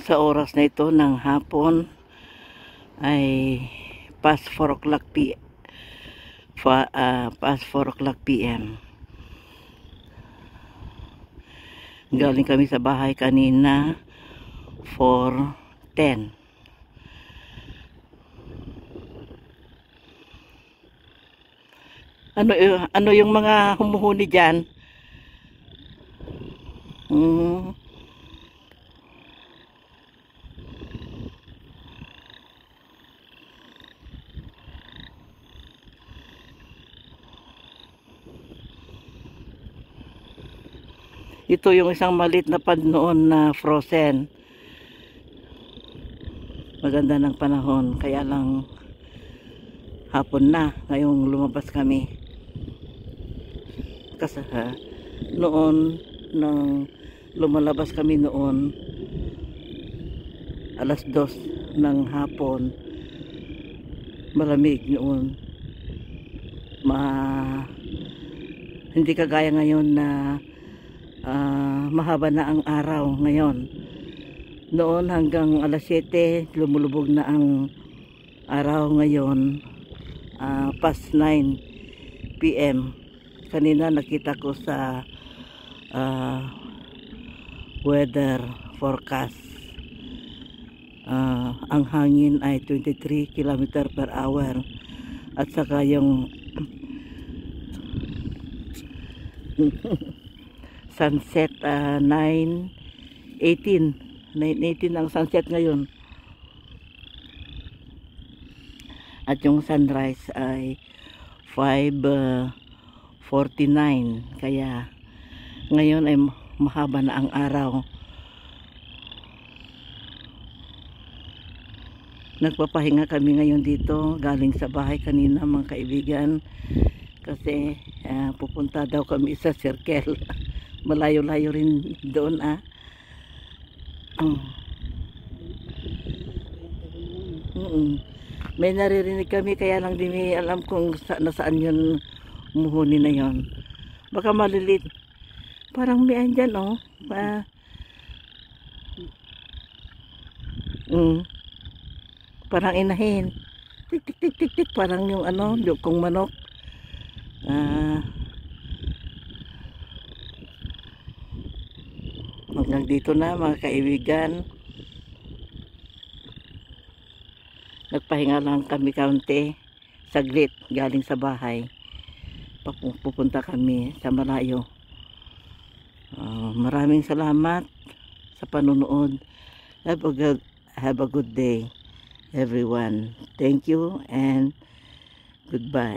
Sa oras na ito ng hapon ay past 4 o'clock past 4 o'clock PM. Galing kami sa bahay kanina 4:10. Ano yung mga humuhuni diyan? Ito yung isang maliit na pad noon na frozen. Maganda ng panahon, kaya lang hapon na ngayong lumabas kami. Kasi noon nang lumalabas kami noon alas 2 ng hapon, malamig noon. Hindi kagaya ngayon na mahaba na ang araw ngayon. Noon hanggang alas 7 lumulubog na ang araw. Ngayon past 9 PM. Kanina nakita ko sa weather forecast, ang hangin ay 23 km/h at saka yung sunset 9:18 ang sunset ngayon, at yung sunrise ay 5:49. kaya ngayon ay mahaba na ang araw. Nagpapahinga kami ngayon dito galing sa bahay kanina, mga kaibigan, kasi pupunta daw kami sa circle. Malayo-layo rin doon May naririnig kami, kaya lang di alam kung nasaan yun muhuni na yon. Baka malilit. Parang may andyan parang inahin. Tik tik tik tik tik, parang yung kung manok. Hanggang dito na, mga kaibigan. Nagpahinga lang kami kaunti, saglit, galing sa bahay. Pupunta kami sa malayo. Maraming salamat sa panunood. Have a good day, everyone. Thank you and goodbye.